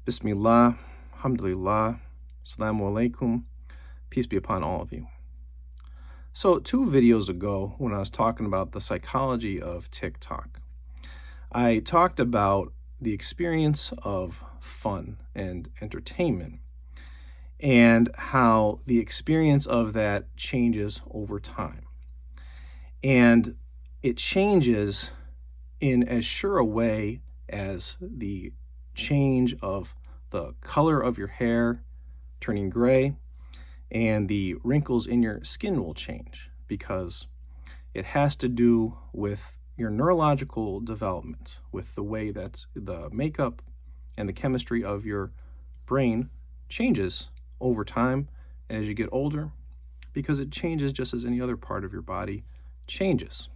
Bismillah, alhamdulillah, assalamu alaikum, peace be upon all of you. So 2 videos ago, when I was talking about the psychology of TikTok, I talked about the experience of fun and entertainment and how the experience of that changes over time. And it changes in as sure a way as the change of the color of your hair turning gray and the wrinkles in your skin will change, because it has to do with your neurological development, with the way that the makeup and the chemistry of your brain changes over time and as you get older, because it changes just as any other part of your body changes.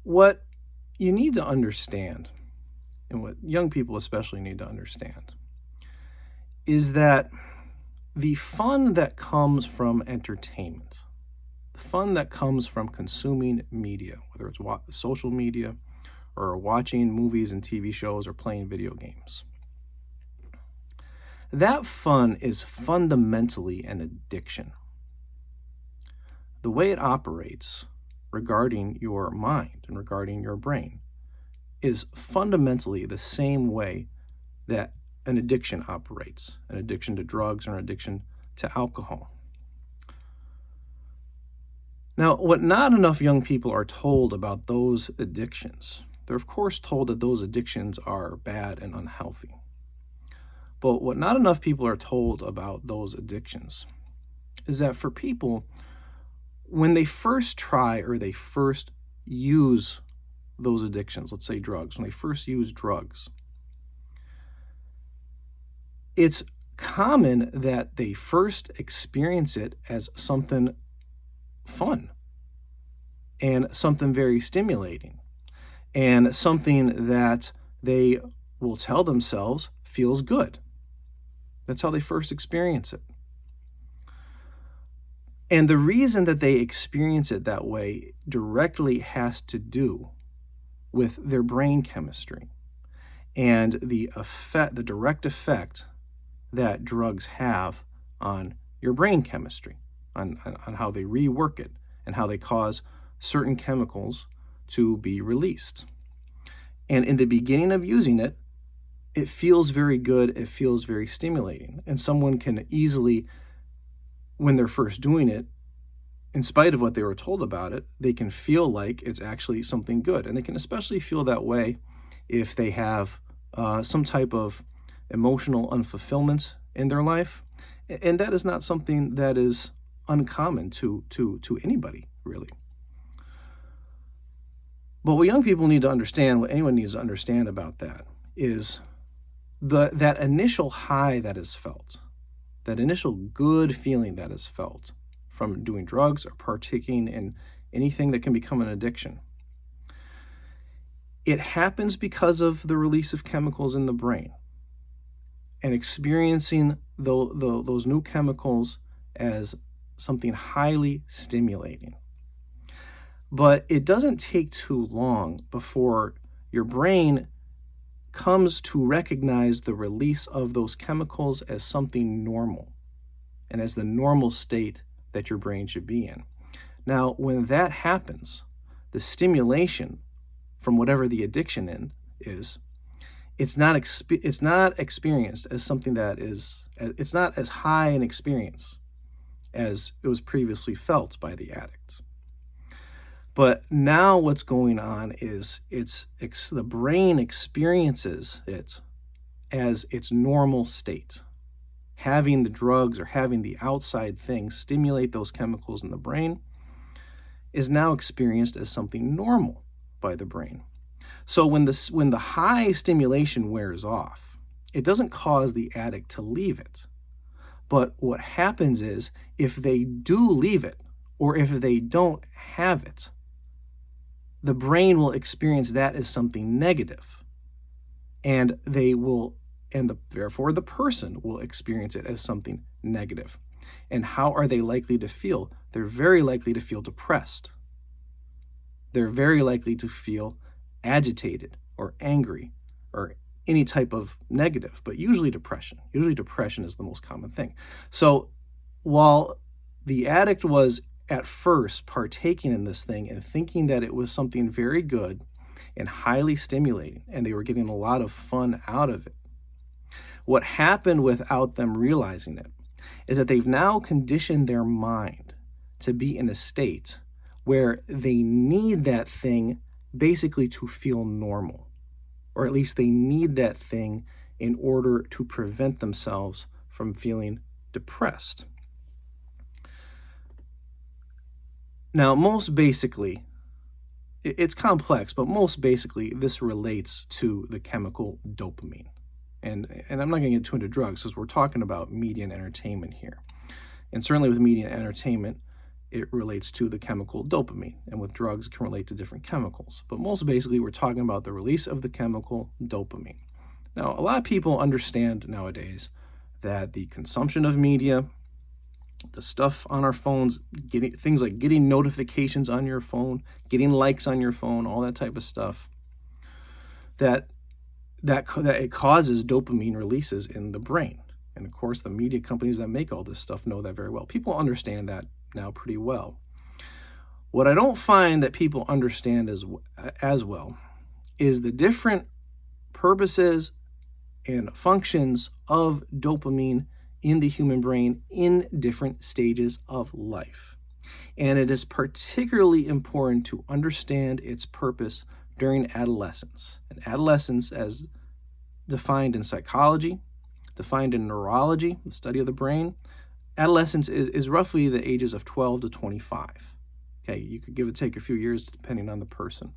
What you need to understand, and what young people especially need to understand, is that the fun that comes from entertainment, the fun that comes from consuming media, whether it's social media or watching movies and TV shows or playing video games, that fun is fundamentally an addiction. The way it operates regarding your mind and regarding your brain is fundamentally the same way that an addiction operates, an addiction to drugs or an addiction to alcohol. Now, what not enough young people are told about those addictions, they're of course told that those addictions are bad and unhealthy. But what not enough people are told about those addictions is that for people, when they first try or they first use those addictions, let's say drugs, when they first use drugs, it's common that they first experience it as something fun and something very stimulating and something that they will tell themselves feels good. That's how they first experience it. And the reason that they experience it that way directly has to do with their brain chemistry and the direct effect that drugs have on your brain chemistry, on how they rework it and how they cause certain chemicals to be released. And in the beginning of using it, it feels very good, it feels very stimulating. And someone can easily, when they're first doing it, in spite of what they were told about it, they can feel like it's actually something good. And they can especially feel that way if they have some type of emotional unfulfillment in their life. And that is not something that is uncommon to anybody, really. But what young people need to understand, what anyone needs to understand about that, is that initial high that is felt, that initial good feeling that is felt from doing drugs or partaking in anything that can become an addiction. It happens because of the release of chemicals in the brain, and experiencing those new chemicals as something highly stimulating. But it doesn't take too long before your brain comes to recognize the release of those chemicals as something normal and as the normal state that your brain should be in. Now, when that happens, the stimulation from whatever the addiction is, it's not experienced as something that is, it's not as high an experience as it was previously felt by the addict. But now what's going on is the brain experiences it as its normal state. Having the drugs or having the outside things stimulate those chemicals in the brain is now experienced as something normal by the brain. So when the high stimulation wears off, it doesn't cause the addict to leave it. But what happens is, if they do leave it, or if they don't have it, the brain will experience that as something negative, and therefore the person will experience it as something negative. And how are they likely to feel? They're very likely to feel depressed. They're very likely to feel agitated or angry or any type of negative, but usually depression. Usually depression is the most common thing. So while the addict was at first partaking in this thing and thinking that it was something very good and highly stimulating, and they were getting a lot of fun out of it, what happened without them realizing it is that they've now conditioned their mind to be in a state where they need that thing basically to feel normal, or at least they need that thing in order to prevent themselves from feeling depressed. Now, most basically, it's complex, but most basically, this relates to the chemical dopamine. And I'm not going to get too into drugs because we're talking about media and entertainment here. And certainly with media and entertainment, it relates to the chemical dopamine. And with drugs, it can relate to different chemicals. But most basically, we're talking about the release of the chemical dopamine. Now, a lot of people understand nowadays that the consumption of media, the stuff on our phones, getting things like getting notifications on your phone, getting likes on your phone, all that type of stuff, that it causes dopamine releases in the brain. And of course, the media companies that make all this stuff know that very well. People understand that now pretty well. What I don't find that people understand as well is the different purposes and functions of dopamine in the human brain in different stages of life. And it is particularly important to understand its purpose during adolescence. And adolescence, as defined in psychology, defined in neurology, the study of the brain, adolescence is roughly the ages of 12 to 25. Okay, you could give or take a few years depending on the person.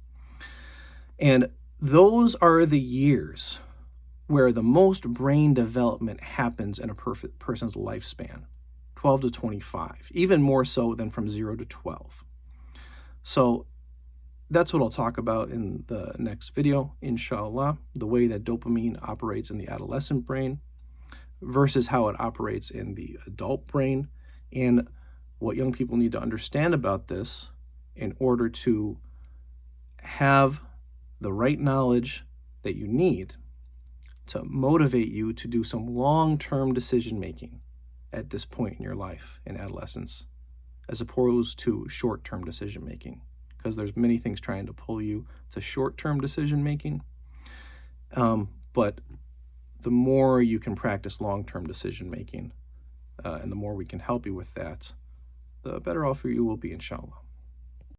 And those are the years where the most brain development happens in a person's lifespan, 12 to 25, even more so than from 0 to 12. So that's what I'll talk about in the next video, inshallah, the way that dopamine operates in the adolescent brain versus how it operates in the adult brain, and what young people need to understand about this in order to have the right knowledge that you need to motivate you to do some long-term decision-making at this point in your life in adolescence, as opposed to short-term decision-making, because there's many things trying to pull you to short-term decision-making. But the more you can practice long-term decision-making, and the more we can help you with that, the better off you will be, inshallah.